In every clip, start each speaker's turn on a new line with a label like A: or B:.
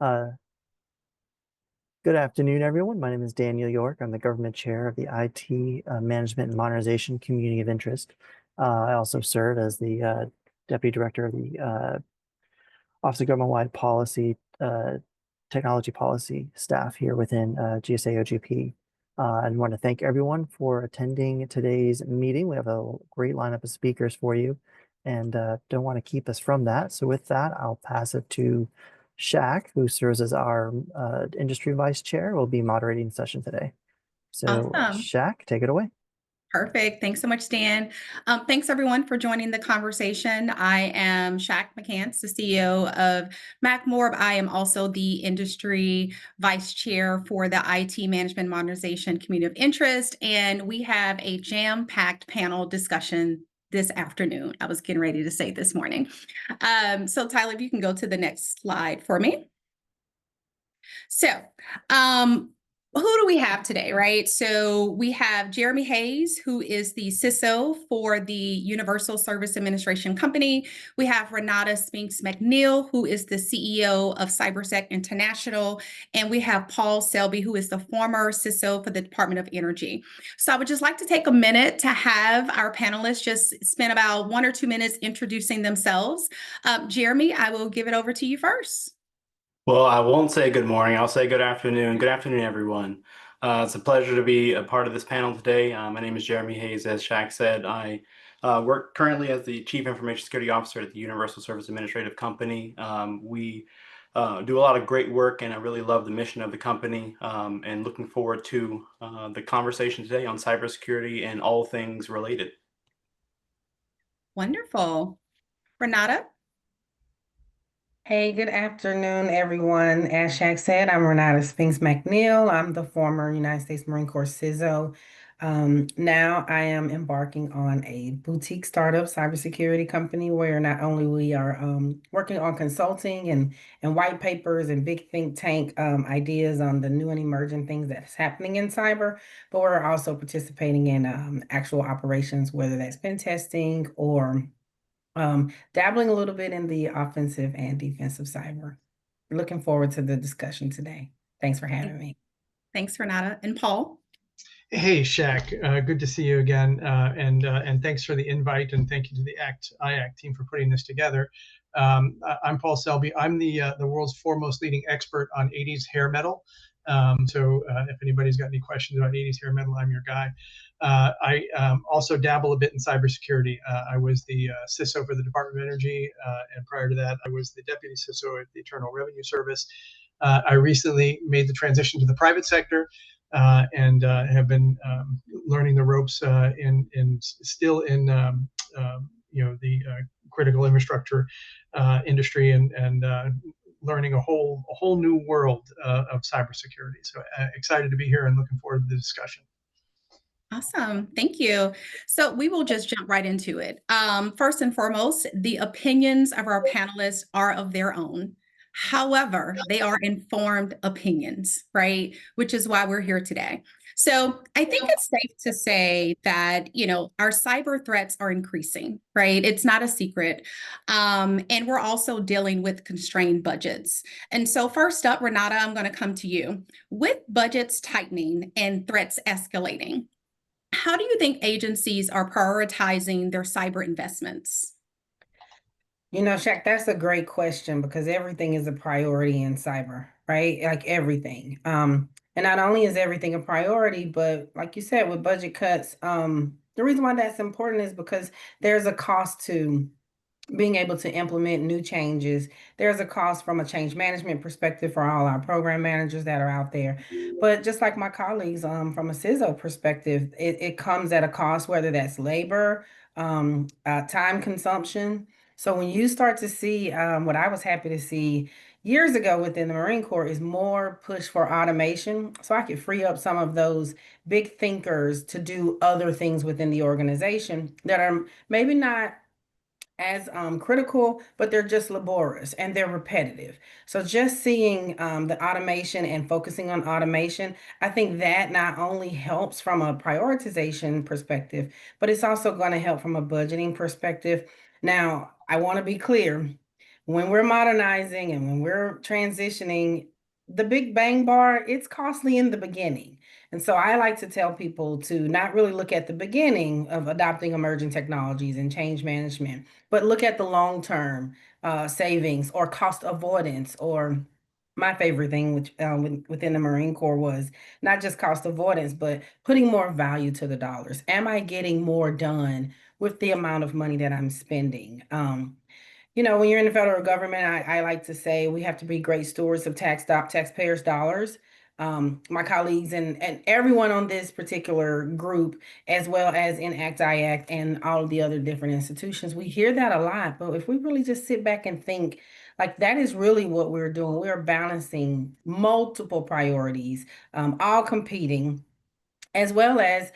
A: Uh, Good afternoon, everyone. My name is Daniel York. I'm the government chair of the IT Management and Modernization Community of Interest. I also serve as the deputy director of the Office of Government-Wide Policy, Technology Policy staff here within GSA OGP. I want to thank everyone for attending today's meeting. We have a great lineup of speakers for you and don't want to keep us from that. So with that, I'll pass it to Shaq, who serves as our industry vice chair, will be moderating the session today. So
B: Awesome.
A: Shaq, take it away.
B: Perfect. Thanks so much, Dan. Thanks everyone for joining the conversation. I am Shaq McCants, the CEO of MacMorb. I am also the industry vice chair for the IT Management Modernization Community of Interest. And we have a jam-packed panel discussion this afternoon. I was getting ready to say this morning. So Tyler, if you can go to the next slide for me. So, who do we have today, right? So we have Jeremy Hayes, who is the CISO for the Universal Service Administration Company. We have Renata Spinks-McNeal, who is the CEO of CyberSec International. And we have Paul Selby, who is the former CISO for the Department of Energy. So I would just like to take a minute to have our panelists just spend about 1 or 2 minutes introducing themselves. Jeremy, I will give it over to you first.
C: Well, I won't say good morning. I'll say good afternoon. Good afternoon, everyone. It's a pleasure to be a part of this panel today. My name is Jeremy Hayes. As Shaq said, I work currently as the Chief Information Security Officer at the Universal Service Administrative Company. We do a lot of great work, and I really love the mission of the company, and looking forward to the conversation today on cybersecurity and all things related.
B: Wonderful. Renata?
D: Hey, good afternoon, everyone. As Shaq said, I'm Renata Spinks-McNeal. I'm the former United States Marine Corps CISO. Now I am embarking on a boutique startup cybersecurity company where not only we are working on consulting and white papers and big think tank ideas on the new and emerging things that's happening in cyber, but we're also participating in actual operations, whether that's pen testing or dabbling a little bit in the offensive and defensive cyber. Looking forward to the discussion today. Thanks for having me.
B: Thanks, Renata. And Paul?
E: Hey, Shaq. Good to see you again. And thanks for the invite, and thank you to the ACT-IAC team for putting this together. I'm Paul Selby. I'm the world's foremost leading expert on 80s hair metal. So if anybody's got any questions about 80s hair metal, I'm your guy. I also dabble a bit in cybersecurity. I was the CISO for the Department of Energy, and prior to that, I was the Deputy CISO at the Internal Revenue Service. I recently made the transition to the private sector, and have been learning the ropes still in the critical infrastructure industry, and learning a whole new world of cybersecurity. So excited to be here and looking forward to the discussion.
B: Awesome. Thank you. So we will just jump right into it. First and foremost, the opinions of our panelists are of their own. However, they are informed opinions, right? Which is why we're here today. So I think it's safe to say that, our cyber threats are increasing, right? It's not a secret. And we're also dealing with constrained budgets. And so first up, Renata, I'm going to come to you. With budgets tightening and threats escalating, how do you think agencies are prioritizing their cyber investments?
D: Shaq, that's a great question because everything is a priority in cyber, right? Like everything. And not only is everything a priority, but like you said, with budget cuts, the reason why that's important is because there's a cost to being able to implement new changes. There's a cost from a change management perspective for all our program managers that are out there. But just like my colleagues, from a CISO perspective, it comes at a cost, whether that's labor, time consumption. So when you start to see what I was happy to see years ago within the Marine Corps is more push for automation. So I could free up some of those big thinkers to do other things within the organization that are maybe not as critical, but they're just laborious and they're repetitive. So just seeing the automation and focusing on automation, I think that not only helps from a prioritization perspective, but it's also going to help from a budgeting perspective. Now, I want to be clear. when we're modernizing and when we're transitioning, the big bang bar, it's costly in the beginning. And so I like to tell people to not really look at the beginning of adopting emerging technologies and change management, but look at the long-term savings or cost avoidance, or my favorite thing, which within the Marine Corps, was not just cost avoidance, but putting more value to the dollars. Am I getting more done with the amount of money that I'm spending? When you're in the federal government, I like to say we have to be great stewards of taxpayers' dollars. My colleagues and everyone on this particular group, as well as in ACT-IAC and all of the other different institutions, we hear that a lot. But if we really just sit back and think, like, that is really what we're doing. We're balancing multiple priorities, all competing, as well as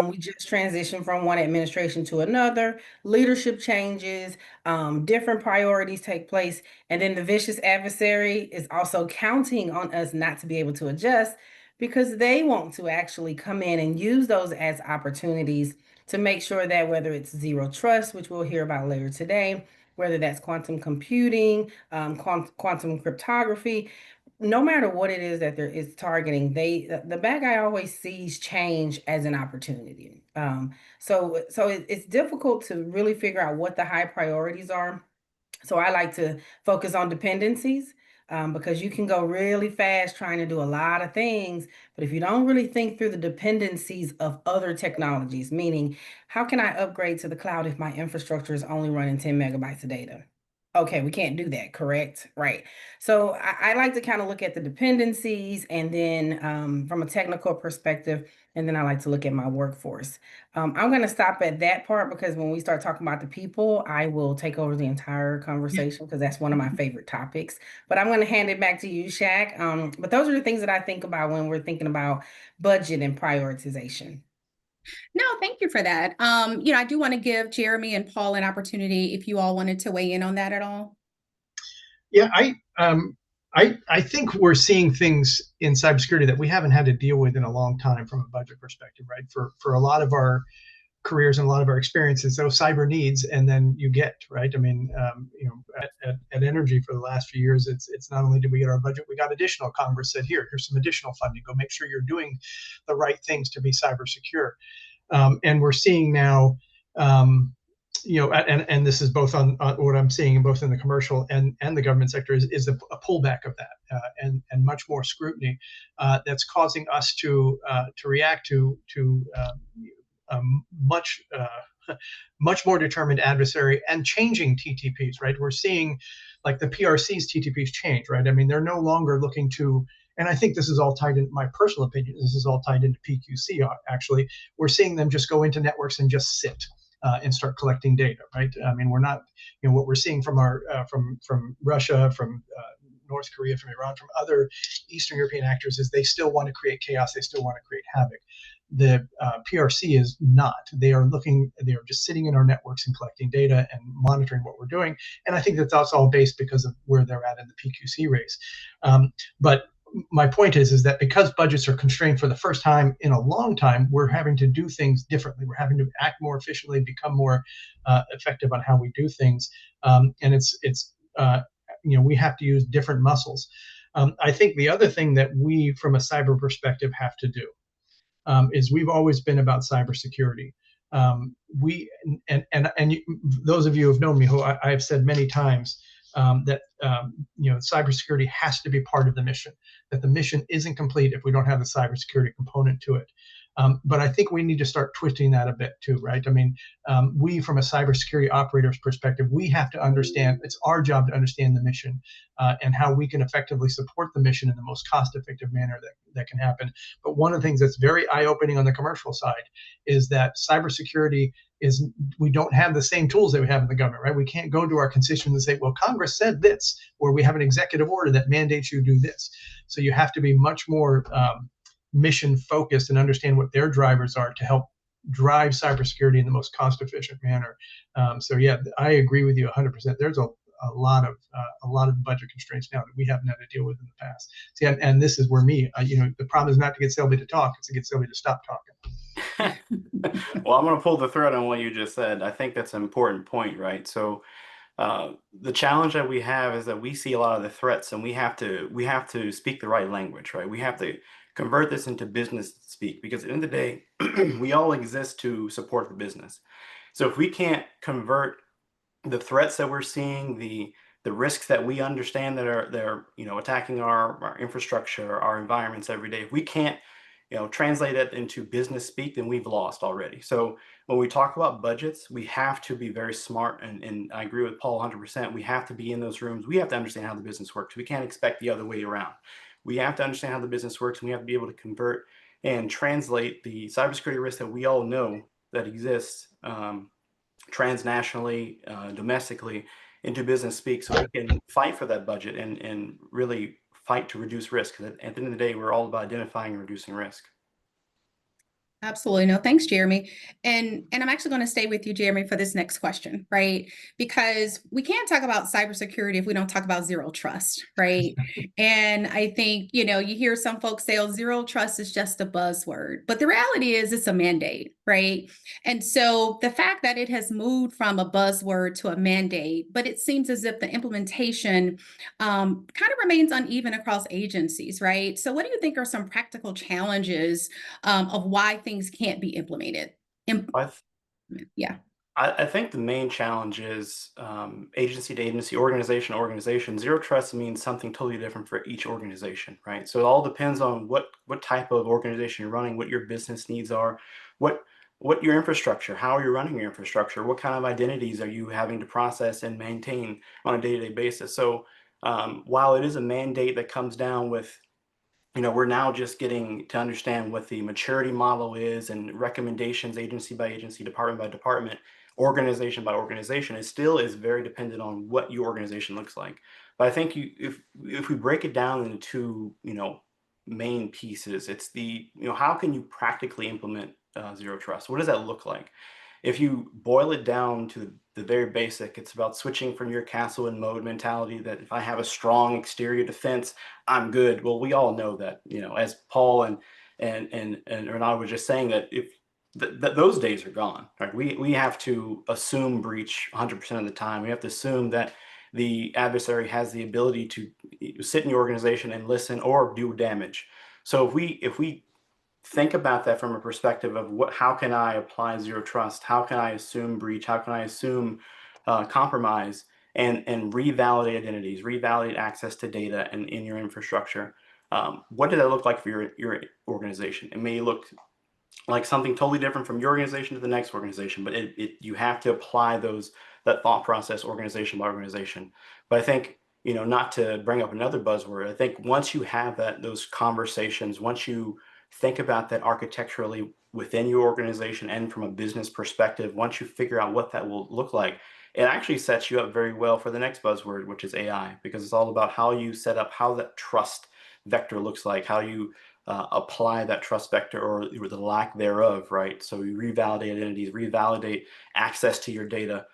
D: we just transitioned from one administration to another, leadership changes, different priorities take place, and then the vicious adversary is also counting on us not to be able to adjust, because they want to actually come in and use those as opportunities to make sure that whether it's zero trust, which we'll hear about later today, whether that's quantum computing, quantum cryptography, no matter what it is that there is targeting, the bad guy always sees change as an opportunity. So it's difficult to really figure out what the high priorities are. So I like to focus on dependencies, because you can go really fast trying to do a lot of things, but if you don't really think through the dependencies of other technologies, meaning how can I upgrade to the cloud if my infrastructure is only running 10 megabytes of data? Okay, we can't do that, correct? Right. So I like to kind of look at the dependencies, and then from a technical perspective, and then I like to look at my workforce. I'm going to stop at that part, because when we start talking about the people, I will take over the entire conversation, because that's one of my favorite topics. But I'm going to hand it back to you, Shaq. But those are the things that I think about when we're thinking about budget and prioritization.
B: No, thank you for that. I do want to give Jeremy and Paul an opportunity if you all wanted to weigh in on that at all.
E: Yeah, I think we're seeing things in cybersecurity that we haven't had to deal with in a long time from a budget perspective, right? For a lot of our careers and a lot of our experiences, those cyber needs, and then you get, right? I mean, at Energy for the last few years, it's not only did we get our budget, we got additional. Congress said, here's some additional funding. Go make sure you're doing the right things to be cyber secure. And we're seeing now, and this is both on what I'm seeing both in the commercial and the government sector is a pullback of that and much more scrutiny that's causing us to react to much more determined adversary and changing TTPs, right? We're seeing like the PRC's TTPs change, right? I mean, they're no longer looking to, and I think this is all tied in, my personal opinion, this is all tied into PQC actually. We're seeing them just go into networks and just sit and start collecting data, right? I mean, we're not, what we're seeing from our from Russia, from North Korea, from Iran, from other Eastern European actors is they still want to create chaos, they still want to create havoc. The PRC is not. They are just sitting in our networks and collecting data and monitoring what we're doing. And I think that's all based because of where they're at in the PQC race. But my point is that because budgets are constrained for the first time in a long time, we're having to do things differently. We're having to act more efficiently, become more effective on how we do things. And we have to use different muscles. I think the other thing that we, from a cyber perspective, have to do is we've always been about cybersecurity. Those of you who have known me, who I have said many times that cybersecurity has to be part of the mission. That the mission isn't complete if we don't have the cybersecurity component to it. But I think we need to start twisting that a bit too, right? I mean, we, from a cybersecurity operator's perspective, we have to understand, it's our job to understand the mission and how we can effectively support the mission in the most cost-effective manner that can happen. But one of the things that's very eye-opening on the commercial side is that cybersecurity we don't have the same tools that we have in the government, right? We can't go to our constituents and say, well, Congress said this, or we have an executive order that mandates you do this. So you have to be much more mission focused and understand what their drivers are to help drive cybersecurity in the most cost efficient manner. So yeah, I agree with you 100%. There's a lot of budget constraints now that we haven't had to deal with in the past. See, and this is where the problem is not to get Selby to talk, it's to get Selby to stop talking.
C: Well, I'm going to pull the thread on what you just said. I think that's an important point, right? So The challenge that we have is that we see a lot of the threats, and we have to speak the right language, right? We have to convert this into business speak, because at the end of the day, we all exist to support the business. So if we can't convert the threats that we're seeing, the risks that we understand that are attacking our infrastructure, our environments every day, if we can't translate it into business speak, then we've lost already. So when we talk about budgets, we have to be very smart, and I agree with Paul 100%. We have to be in those rooms. We have to understand how the business works. We can't expect the other way around. We have to understand how the business works, and we have to be able to convert and translate the cybersecurity risks that we all know that exists transnationally, domestically, into business speak, so we can fight for that budget and really fight to reduce risk. Because at the end of the day, we're all about identifying and reducing risk.
B: Absolutely. No, thanks, Jeremy. And I'm actually going to stay with you, Jeremy, for this next question, right? Because we can't talk about cybersecurity if we don't talk about zero trust, right? And I think, you hear some folks say, oh, zero trust is just a buzzword. But the reality is it's a mandate, right? And so the fact that it has moved from a buzzword to a mandate, but it seems as if the implementation kind of remains uneven across agencies, right? So what do you think are some practical challenges of why things can't be implemented? Yeah.
C: I think the main challenge is agency to agency, organization to organization. Zero trust means something totally different for each organization, right? So it all depends on what type of organization you're running, what your business needs are, what your infrastructure, how you're running your infrastructure, what kind of identities are you having to process and maintain on a day-to-day basis. So while it is a mandate that comes down with we're now just getting to understand what the maturity model is and recommendations agency by agency, department by department, organization by organization. It still is very dependent on what your organization looks like. But I think if we break it down into two, main pieces, it's how can you practically implement zero trust? What does that look like? If you boil it down to the very basic, it's about switching from your castle and mode mentality that if I have a strong exterior defense, I'm good. Well, we all know that, as Paul and Renata were just saying, that if those days are gone, right? We have to assume breach 100% of the time. We have to assume that the adversary has the ability to sit in your organization and listen or do damage. So if we think about that from a perspective of how can I apply zero trust? How can I assume breach? How can I assume compromise and revalidate identities, revalidate access to data in your infrastructure? What did that look like for your organization? It may look like something totally different from your organization to the next organization, but you have to apply that thought process organization by organization. But I think, not to bring up another buzzword, I think once you have those conversations, once you think about that architecturally within your organization and from a business perspective, once you figure out what that will look like, it actually sets you up very well for the next buzzword, which is AI, because it's all about how you set up, how that trust vector looks like, how you apply that trust vector or the lack thereof, right? So you revalidate identities, revalidate access to your data.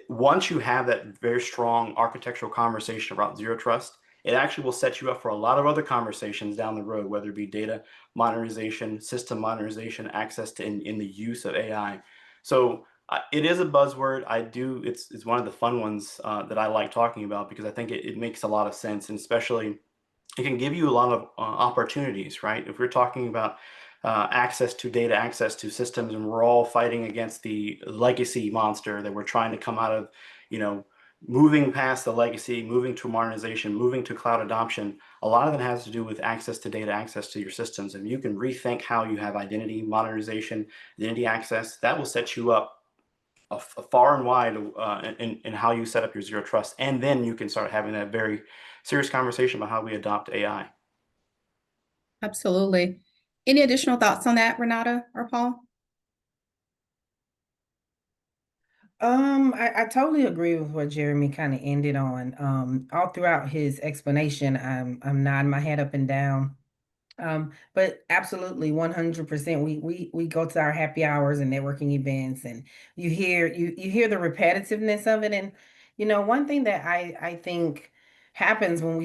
C: Once you have that very strong architectural conversation about zero trust, it actually will set you up for a lot of other conversations down the road, whether it be data modernization, system modernization, access to in the use of AI. So it is a buzzword. It's one of the fun ones that I like talking about, because I think it makes a lot of sense, and especially it can give you a lot of opportunities, right? If we're talking about access to data, access to systems, and we're all fighting against the legacy monster that we're trying to come out of, moving past the legacy, moving to modernization, moving to cloud adoption, a lot of it has to do with access to data, access to your systems. And you can rethink how you have identity modernization, identity access, that will set you up far and wide in how you set up your zero trust. And then you can start having that very serious conversation about how we adopt AI.
B: Absolutely. Any additional thoughts on that, Renata or Paul?
D: I totally agree with what Jeremy kind of ended on. All throughout his explanation, I'm nodding my head up and down. But absolutely 100%. We go to our happy hours and networking events, and you hear the repetitiveness of it. And one thing that I think happens when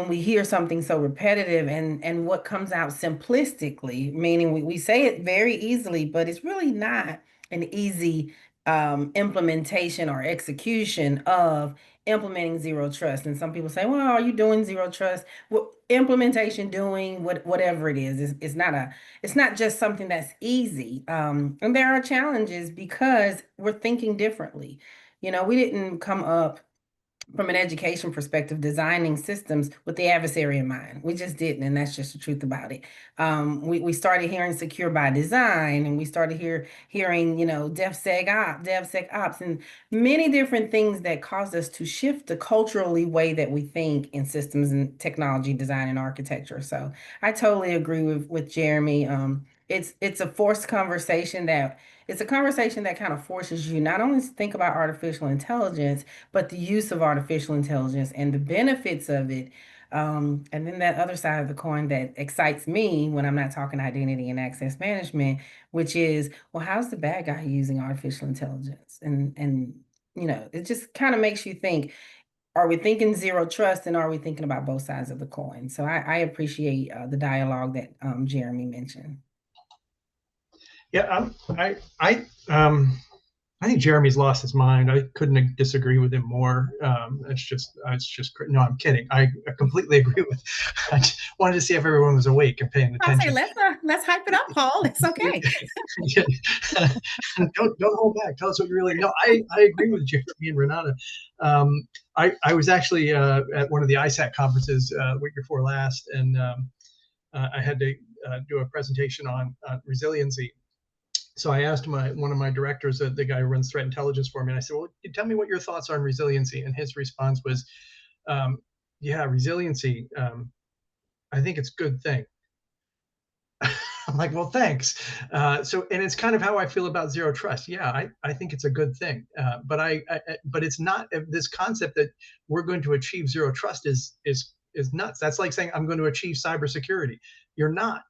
D: we hear something so repetitive and what comes out simplistically, meaning we say it very easily, but it's really not an easy implementation or execution of implementing zero trust. And some people say, well, are you doing zero trust? Well, implementation, doing whatever it is, it's not just something that's easy. And there are challenges because we're thinking differently. You know, we didn't come up from an education perspective, designing systems with the adversary in mind. We just didn't, and that's just the truth about it. We started hearing secure by design, and we started hearing, you know, DevSecOps, and many different things that caused us to shift the culturally way that we think in systems and technology design and architecture. So I totally agree with Jeremy. It's a forced conversation that it's a conversation that kind of forces you not only to think about artificial intelligence, but the use of artificial intelligence and the benefits of it. And then that other side of the coin that excites me when I'm not talking identity and access management, which is, well, how's the bad guy using artificial intelligence? And you know, it just kind of makes you think, are we thinking zero trust and are we thinking about both sides of the coin? So I appreciate the dialogue that Jeremy mentioned.
E: Yeah, I think Jeremy's lost his mind. I couldn't disagree with him more. It's just, no, I'm kidding. I completely agree with. I just wanted to see if everyone was awake and paying
B: I say,
E: attention.
B: let's hype it up, Paul. It's okay.
E: Don't hold back. Tell us what you really know. I agree with Jeremy and Renata. I was actually at one of the ISAC conferences week before last, and I had to do a presentation on resiliency. So I asked one of my directors, the guy who runs threat intelligence for me, and I said, well, tell me what your thoughts are on resiliency. And his response was, yeah, resiliency, I think it's a good thing. I'm like, well, thanks. And it's kind of how I feel about zero trust. Yeah, I think it's a good thing. But it's not, this concept that we're going to achieve zero trust is nuts. That's like saying I'm going to achieve cybersecurity. You're not.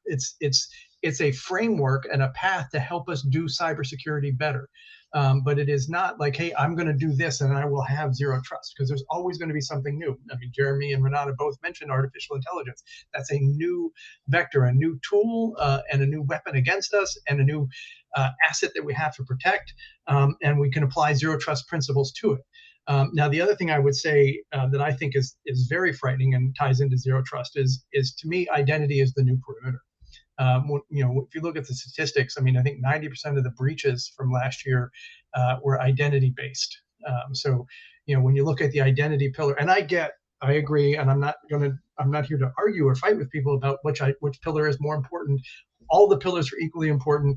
E: It's a framework and a path to help us do cybersecurity better. But it is not like, hey, I'm going to do this and I will have zero trust, because there's always going to be something new. I mean, Jeremy and Renata both mentioned artificial intelligence. That's a new vector, a new tool, and a new weapon against us, and a new asset that we have to protect. And we can apply zero trust principles to it. Now, the other thing I would say that I think is very frightening and ties into zero trust is to me, identity is the new perimeter. You know, if you look at the statistics, I mean, I think 90% of the breaches from last year were identity based. So, you know, when you look at the identity pillar, and I agree, and I'm not here to argue or fight with people about which pillar is more important. All the pillars are equally important.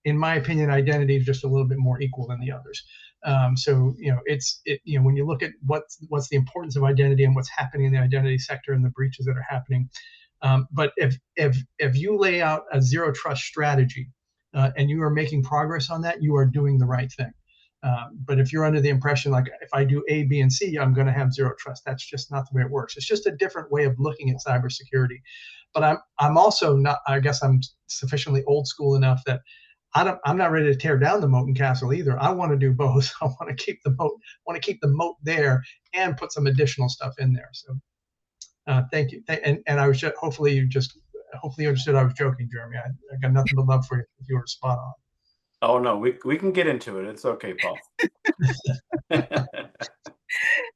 E: In my opinion, identity is just a little bit more equal than the others. So, you know, you know, when you look at what's the importance of identity and what's happening in the identity sector and the breaches that are happening. But if you lay out a zero trust strategy and you are making progress on that, you are doing the right thing. But if you're under the impression, like, if I do A, B, and C, I'm going to have zero trust, that's just not the way it works. It's just a different way of looking at cybersecurity. But I'm also not, I guess I'm sufficiently old school enough that I'm not ready to tear down the moat and castle either. I want to do both. I want to keep the moat there and put some additional stuff in there. So thank you. And I was just, hopefully you understood I was joking, Jeremy. I got nothing but love for you. You were spot on.
C: Oh no, we can get into it. It's okay, Paul.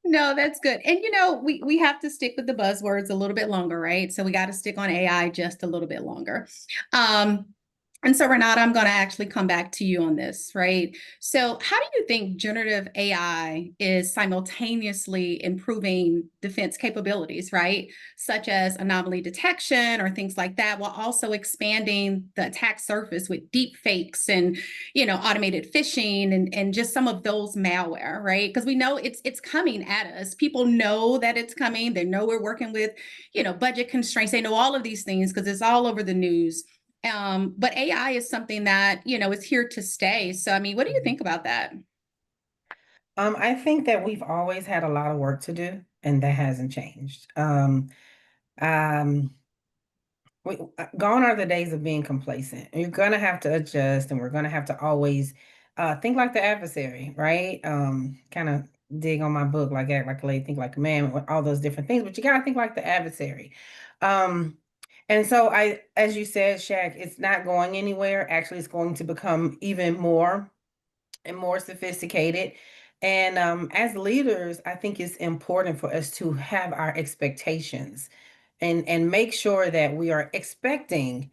B: No, that's good. And you know, we have to stick with the buzzwords a little bit longer, right? So we got to stick on AI just a little bit longer. And so, Renata, I'm going to actually come back to you on this, right? So how do you think generative AI is simultaneously improving defense capabilities, right? Such as anomaly detection or things like that, while also expanding the attack surface with deepfakes and, you know, automated phishing and just some of those malware, right? Because we know it's coming at us. People know that it's coming. They know we're working with, you know, budget constraints. They know all of these things because it's all over the news. But AI is something that, you know, is here to stay. So, I mean, what do you think about that?
D: I think that we've always had a lot of work to do, and that hasn't changed. Gone are the days of being complacent. You're going to have to adjust, and we're going to have to always think like the adversary, right? Kind of dig on my book, like act like a lady, think like a man, all those different things, but you got to think like the adversary. And so as you said, Shaq, it's not going anywhere. Actually, it's going to become even more and more sophisticated. And as leaders, I think it's important for us to have our expectations and make sure that we are expecting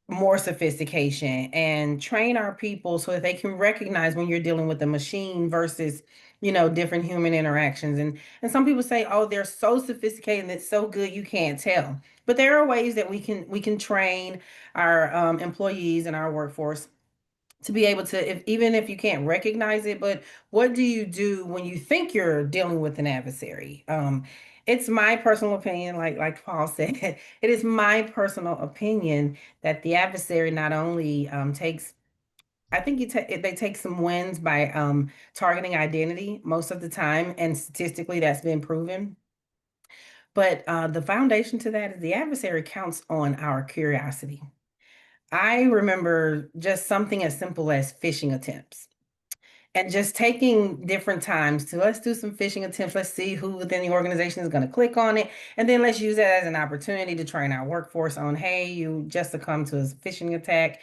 D: more sophistication and train our people so that they can recognize when you're dealing with a machine versus, different human interactions. And some people say, oh, they're so sophisticated and it's so good you can't tell. But there are ways that we can train our employees and our workforce to be able to, even if you can't recognize it, but what do you do when you think you're dealing with an adversary? It's my personal opinion, like Paul said, it is my personal opinion that the adversary not only takes, I think they take some wins by targeting identity most of the time, and statistically that's been proven. But the foundation to that is the adversary counts on our curiosity. I remember just something as simple as phishing attempts and just taking different times to, let's do some phishing attempts. Let's see who within the organization is going to click on it. And then let's use that as an opportunity to train our workforce on, hey, you just succumbed to a phishing attack.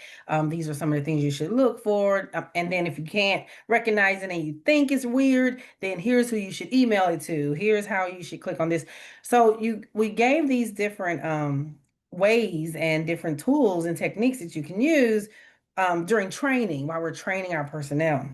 D: These are some of the things you should look for. And then if you can't recognize it and you think it's weird, then here's who you should email it to. Here's how you should click on this. So we gave these different ways and different tools and techniques that you can use during training while we're training our personnel.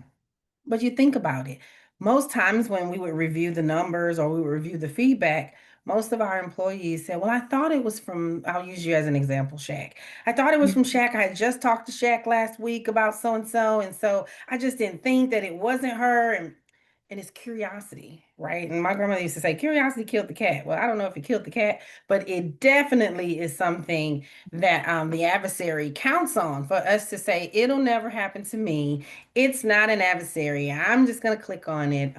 D: But you think about it, most times when we would review the numbers or we would review the feedback, most of our employees said, well, I thought it was from, I'll use you as an example, Shaq. I thought it was from Shaq. I had just talked to Shaq last week about so and so. And so I just didn't think that it wasn't her. And it's curiosity, right? And my grandmother used to say, curiosity killed the cat. Well, I don't know if it killed the cat, but it definitely is something that the adversary counts on for us to say, it'll never happen to me. It's not an adversary. I'm just going to click on it.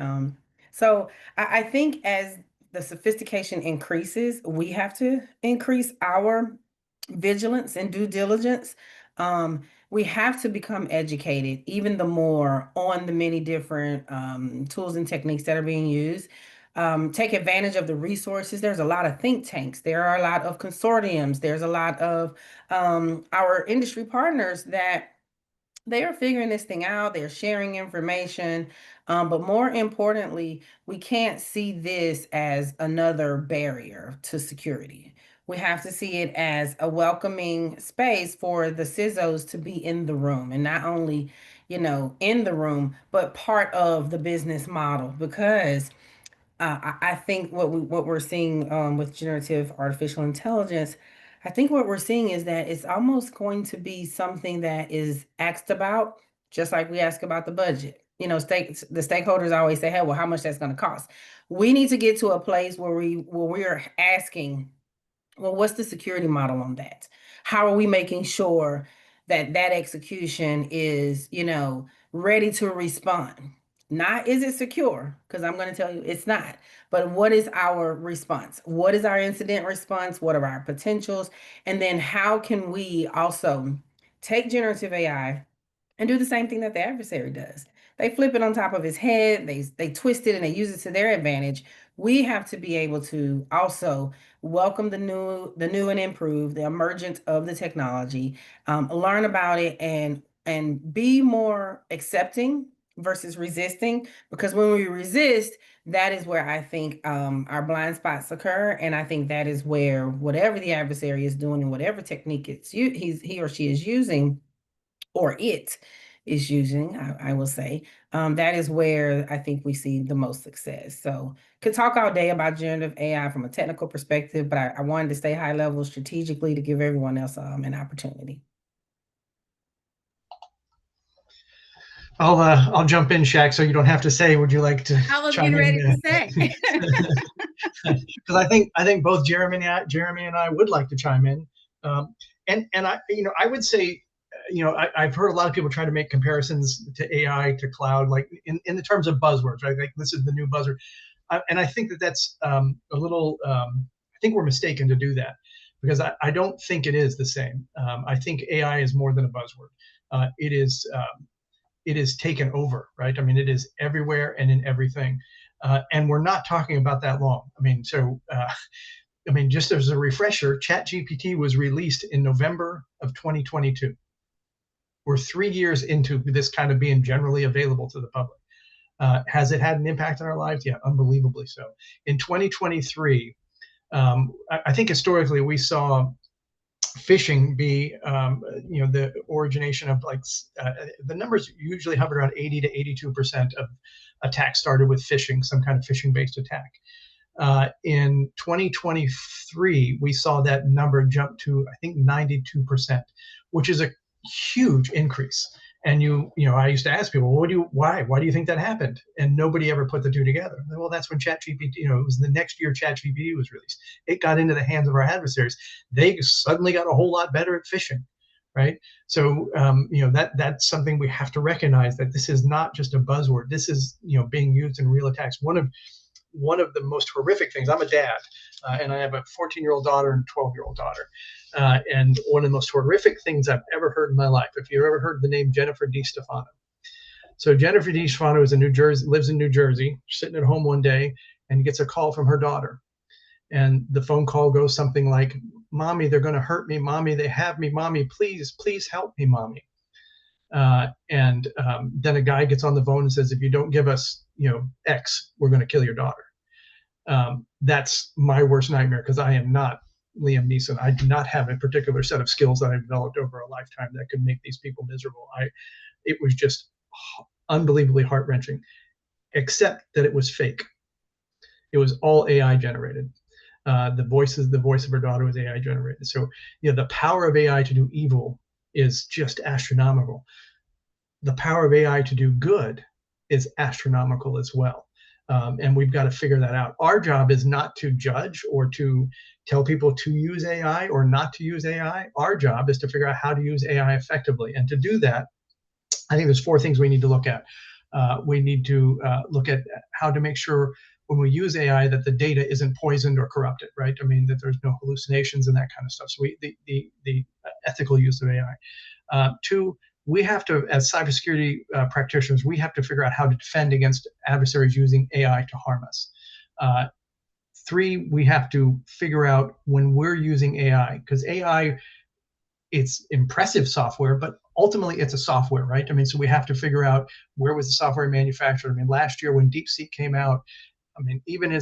D: So I think as the sophistication increases, we have to increase our vigilance and due diligence. We have to become educated even the more on the many different tools and techniques that are being used. Take advantage of the resources. There's a lot of think tanks. There are a lot of consortiums. There's a lot of our industry partners that they are figuring this thing out. They're sharing information. But more importantly, we can't see this as another barrier to security. We have to see it as a welcoming space for the CISOs to be in the room, and not only, in the room, but part of the business model. Because I think what we're seeing with generative artificial intelligence, I think what we're seeing is that it's almost going to be something that is asked about, just like we ask about the budget. The stakeholders always say, "Hey, well, how much that's going to cost?" We need to get to a place where we are asking, well, what's the security model on that? How are we making sure that that execution is, ready to respond? Not is it secure? Because I'm going to tell you it's not. But what is our response? What is our incident response? What are our potentials? And then how can we also take generative AI and do the same thing that the adversary does? They flip it on top of his head, they twist it and they use it to their advantage. We have to be able to also welcome the new and improved, the emergence of the technology, learn about it and be more accepting versus resisting. Because when we resist, that is where I think our blind spots occur, and I think that is where whatever the adversary is doing and whatever technique he or she is using, or it is using, I will say, that is where I think we see the most success. So could talk all day about generative AI from a technical perspective, but I wanted to stay high level strategically to give everyone else an opportunity.
E: I'll jump in, Shaq, so you don't have to say. Would you like to
B: I was
E: chime
B: getting ready
E: in?
B: to say.
E: Because I think both Jeremy and I would like to chime in, and I would say, I've heard a lot of people try to make comparisons to AI, to cloud, like in the terms of buzzwords, right? Like this is the new buzzword, and I think that's a little. I think we're mistaken to do that, because I don't think it is the same. I think AI is more than a buzzword. It is taken over, right? I mean, it is everywhere and in everything. And we're not talking about that long. I mean, just as a refresher, ChatGPT was released in November of 2022. We're 3 years into this kind of being generally available to the public. Has it had an impact on our lives? Yeah, unbelievably so. In 2023, I think historically we saw phishing be, the origination of the numbers usually hover around 80 to 82% of attacks started with phishing, some kind of phishing-based attack. In 2023, we saw that number jump to, I think, 92%, which is a huge increase. And I used to ask people, why do you think that happened? And nobody ever put the two together. Well, that's when ChatGPT, it was the next year ChatGPT was released. It got into the hands of our adversaries. They suddenly got a whole lot better at phishing, right? So, that's something we have to recognize, that this is not just a buzzword. This is, being used in real attacks. One of the most horrific things, I'm a dad, and I have a 14-year-old daughter and a 12-year-old daughter. And one of the most horrific things I've ever heard in my life, if you've ever heard the name Jennifer DiStefano. So Jennifer DiStefano lives in New Jersey, sitting at home one day and gets a call from her daughter. And the phone call goes something like, "Mommy, they're going to hurt me. Mommy, they have me. Mommy, please help me, Mommy." Then a guy gets on the phone and says, "If you don't give us, X, we're going to kill your daughter." That's my worst nightmare, because I am not Liam Neeson. I do not have a particular set of skills that I've developed over a lifetime that could make these people miserable. It was just unbelievably heart-wrenching, except that it was fake. It was all AI generated. The voice of her daughter was AI generated. So, the power of AI to do evil is just astronomical. The power of AI to do good is astronomical as well. And we've got to figure that out. Our job is not to judge or to tell people to use AI or not to use AI. Our job is to figure out how to use AI effectively. And to do that, I think there's 4 things we need to look at. We need to look at how to make sure when we use AI that the data isn't poisoned or corrupted, right? I mean, that there's no hallucinations and that kind of stuff. So the ethical use of AI. 2, we have to, as cybersecurity practitioners, we have to figure out how to defend against adversaries using AI to harm us. 3, we have to figure out when we're using AI, because AI, it's impressive software, but ultimately it's a software, right? I mean, so we have to figure out, where was the software manufactured? I mean, last year when DeepSeek came out, I mean, even in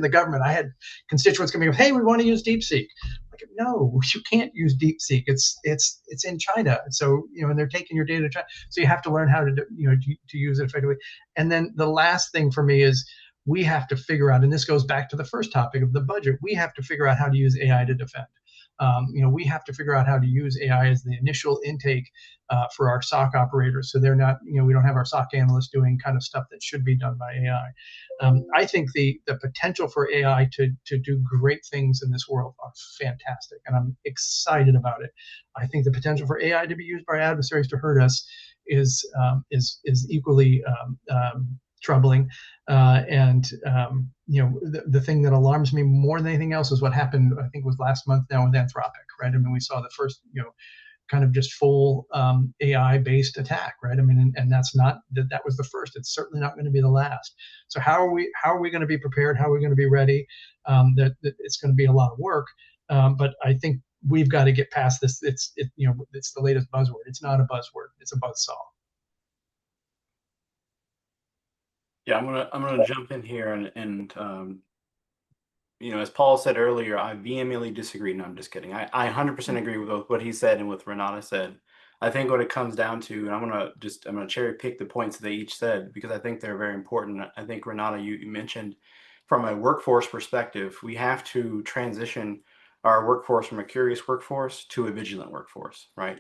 E: the government, I had constituents coming up, "Hey, we want to use DeepSeek." Like, no, you can't use DeepSeek. It's in China. So, and they're taking your data to China. So you have to learn how to use it effectively. And then the last thing for me is, we have to figure out, and this goes back to the first topic of the budget, we have to figure out how to use AI to defend. We have to figure out how to use AI as the initial intake for our SOC operators, so they're not, we don't have our SOC analysts doing kind of stuff that should be done by AI. I think the potential for AI to do great things in this world are fantastic, and I'm excited about it. I think the potential for AI to be used by adversaries to hurt us is equally troubling. The thing that alarms me more than anything else is what happened, I think it was last month now, with Anthropic, right? I mean, we saw the first, kind of just full AI-based attack, right? I mean, and that's not, that was the first. It's certainly not going to be the last. So how are we going to be prepared? How are we going to be ready? That it's going to be a lot of work, but I think we've got to get past this. It's the latest buzzword. It's not a buzzword. It's a buzzsaw.
C: Yeah, I'm gonna jump in here and as Paul said earlier, I vehemently disagree. No, I'm just kidding. I 100% agree with what he said and what Renata said. I think what it comes down to, and I'm gonna cherry pick the points that they each said, because I think they're very important. I think, Renata, you mentioned from a workforce perspective, we have to transition our workforce from a curious workforce to a vigilant workforce, right?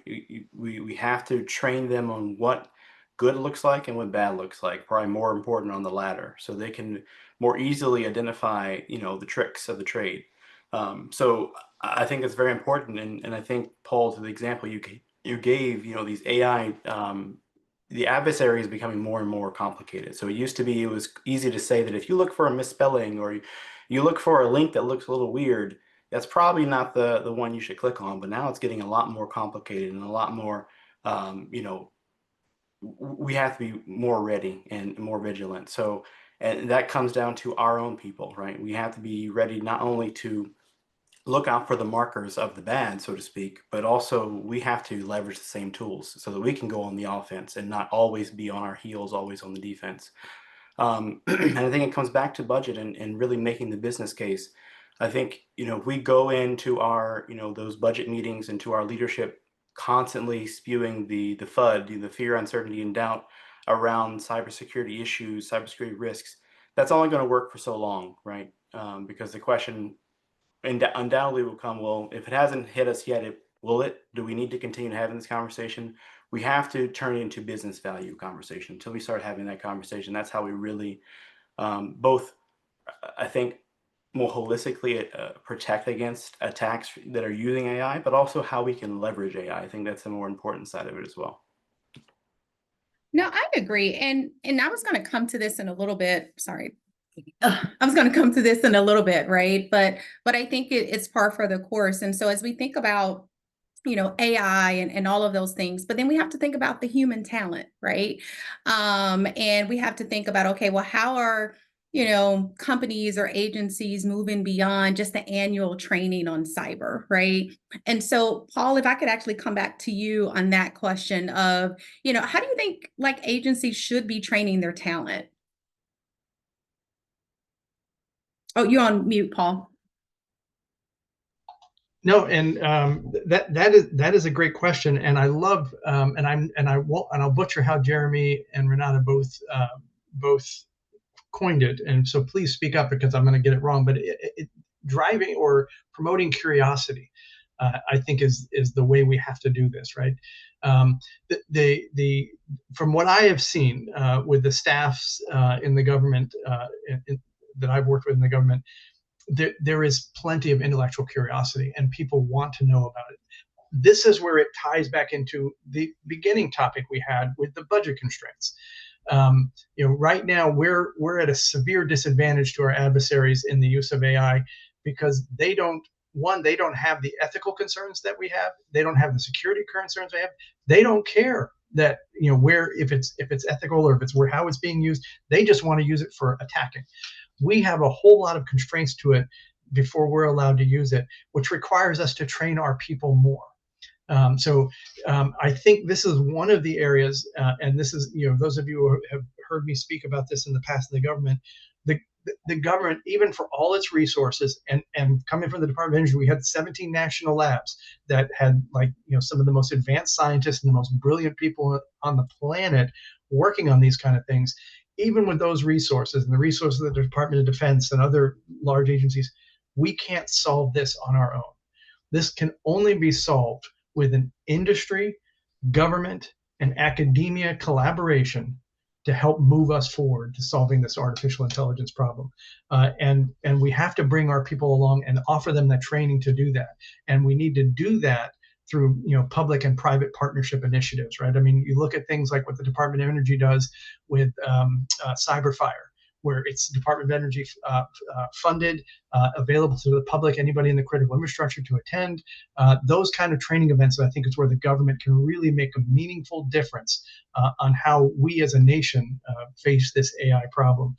C: We have to train them on what good looks like and what bad looks like, probably more important on the latter, so they can more easily identify, the tricks of the trade. So I think it's very important, and I think, Paul, to the example you gave, these AI, the adversary is becoming more and more complicated. So it was easy to say that if you look for a misspelling, or you look for a link that looks a little weird, that's probably not the one you should click on. But now it's getting a lot more complicated and a lot more, we have to be more ready and more vigilant. So, and that comes down to our own people, right? We have to be ready not only to look out for the markers of the bad, so to speak, but also we have to leverage the same tools so that we can go on the offense and not always be on our heels, always on the defense. And I think it comes back to budget and really making the business case. I think, if we go into our, those budget meetings and to our leadership constantly spewing the FUD, the fear, uncertainty, and doubt around cybersecurity issues, cybersecurity risks, that's only going to work for so long, right? Because the question undoubtedly will come, well, if it hasn't hit us yet, will it? Do we need to continue having this conversation? We have to turn it into business value conversation until we start having that conversation. That's how we really both, I think, more holistically protect against attacks that are using AI, but also how we can leverage AI. I think that's the more important side of it as well.
B: No, I agree. And I was going to come to this in a little bit. Sorry. I was going to come to this in a little bit, right? But I think it's par for the course. And so as we think about, AI and all of those things, but then we have to think about the human talent, right? And we have to think about, okay, well, how are, companies or agencies moving beyond just the annual training on cyber, right? And so, Paul, if I could actually come back to you on that question of, how do you think like agencies should be training their talent? Oh, you're on mute, Paul.
E: No, and that is a great question, and I love I'll butcher how Jeremy and Renata both coined it, and so please speak up because I'm going to get it wrong. But driving or promoting curiosity, I think is the way we have to do this, right? The from what I have seen with the staffs in the government that I've worked with in the government, there is plenty of intellectual curiosity and people want to know about it. This is where it ties back into the beginning topic we had with the budget constraints. Right now we're at a severe disadvantage to our adversaries in the use of AI because they don't have the ethical concerns that we have. They don't have the security concerns we have. They don't care that if it's ethical or if it's how it's being used. They just want to use it for attacking. We have a whole lot of constraints to it before we're allowed to use it, which requires us to train our people more. So I think this is one of the areas, and this is, those of you who have heard me speak about this in the past in the government, the government, even for all its resources, and coming from the Department of Energy, we had 17 national labs that had some of the most advanced scientists and the most brilliant people on the planet working on these kind of things. Even with those resources and the resources of the Department of Defense and other large agencies, we can't solve this on our own. This can only be solved with an industry, government, and academia collaboration to help move us forward to solving this artificial intelligence problem. And we have to bring our people along and offer them the training to do that. And we need to do that through public and private partnership initiatives, right? I mean, you look at things like what the Department of Energy does with CyberFire, where it's Department of Energy funded, available to the public, anybody in the critical infrastructure to attend. Those kind of training events, I think, is where the government can really make a meaningful difference on how we as a nation face this AI problem.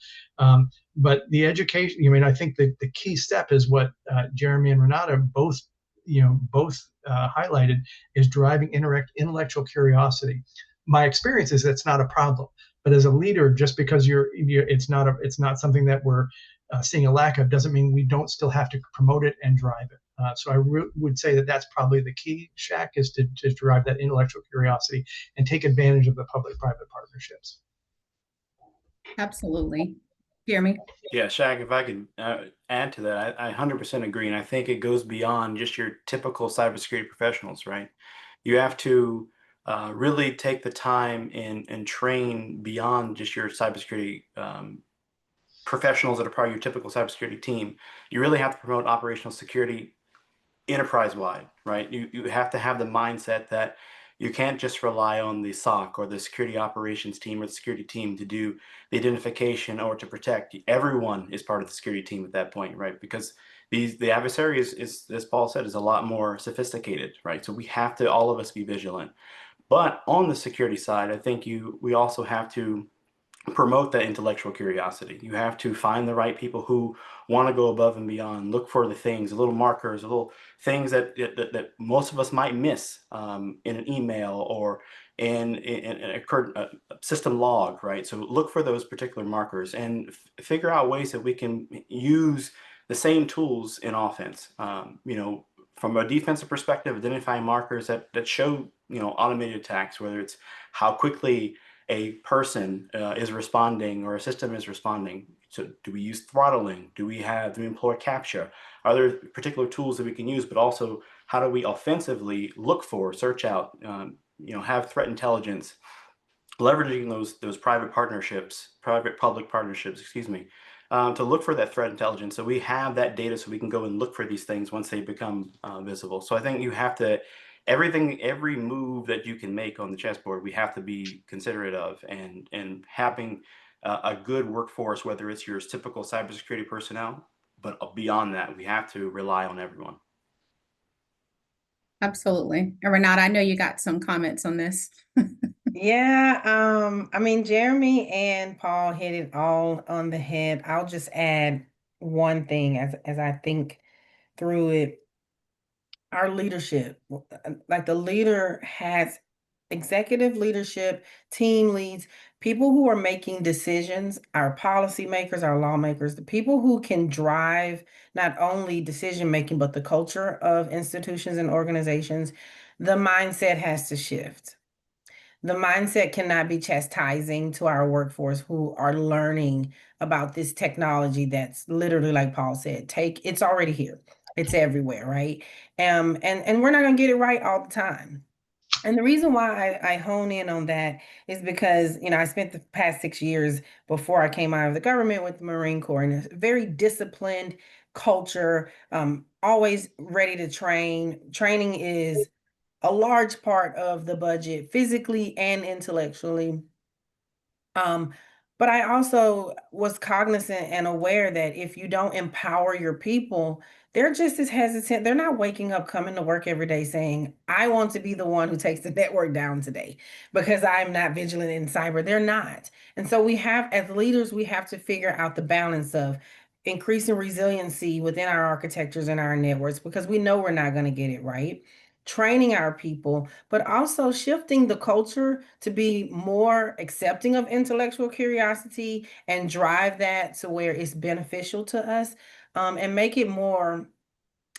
E: But the education, I think the key step is what Jeremy and Renata both highlighted, is driving intellectual curiosity. My experience is that's not a problem, but as a leader, just because it's not something that we're seeing a lack of, doesn't mean we don't still have to promote it and drive it. So I would say that that's probably the key, Shaq, is to drive that intellectual curiosity and take advantage of the public-private partnerships.
B: Absolutely. Jeremy?
C: Yeah, Shaq, if I could add to that, I 100% agree. And I think it goes beyond just your typical cybersecurity professionals, right? You have to really take the time and train beyond just your cybersecurity professionals that are part of your typical cybersecurity team. You really have to promote operational security enterprise-wide, right? You have to have the mindset that you can't just rely on the SOC or the security operations team or the security team to do the identification or to protect. Everyone is part of the security team at that point, right? Because the adversary is, as Paul said, is a lot more sophisticated, right? So we have to, all of us, be vigilant. But on the security side, I think we also have to promote that intellectual curiosity. You have to find the right people who want to go above and beyond, look for the things, the little markers, the little things that most of us might miss in an email or in a system log, right? So look for those particular markers and figure out ways that we can use the same tools in offense. From a defensive perspective, identifying markers that show, automated attacks, whether it's how quickly a person is responding or a system is responding. So do we use throttling? Do we employ CAPTCHA? Are there particular tools that we can use, but also how do we offensively look for, search out, have threat intelligence, leveraging those private public partnerships, to look for that threat intelligence. So we have that data so we can go and look for these things once they become visible. So I think you have to, every move that you can make on the chessboard, we have to be considerate of, and having a good workforce, whether it's your typical cybersecurity personnel, but beyond that, we have to rely on everyone.
B: Absolutely. And Renata, I know you got some comments on this.
D: Yeah, I mean, Jeremy and Paul hit it all on the head. I'll just add one thing as I think through it. Our leadership, like the leader has executive leadership, team leads, people who are making decisions, our policymakers, our lawmakers, the people who can drive not only decision making, but the culture of institutions and organizations. The mindset has to shift. The mindset cannot be chastising to our workforce who are learning about this technology that's literally, like Paul said, it's already here. It's everywhere, right? And we're not gonna get it right all the time. And the reason why I hone in on that is because, I spent the past 6 years before I came out of the government with the Marine Corps in a very disciplined culture, always ready to train. Training is a large part of the budget, physically and intellectually. But I also was cognizant and aware that if you don't empower your people, they're just as hesitant. They're not waking up, coming to work every day saying, I want to be the one who takes the network down today because I'm not vigilant in cyber. They're not. And so as leaders, we have to figure out the balance of increasing resiliency within our architectures and our networks, because we know we're not going to get it right, training our people, but also shifting the culture to be more accepting of intellectual curiosity and drive that to where it's beneficial to us, and make it more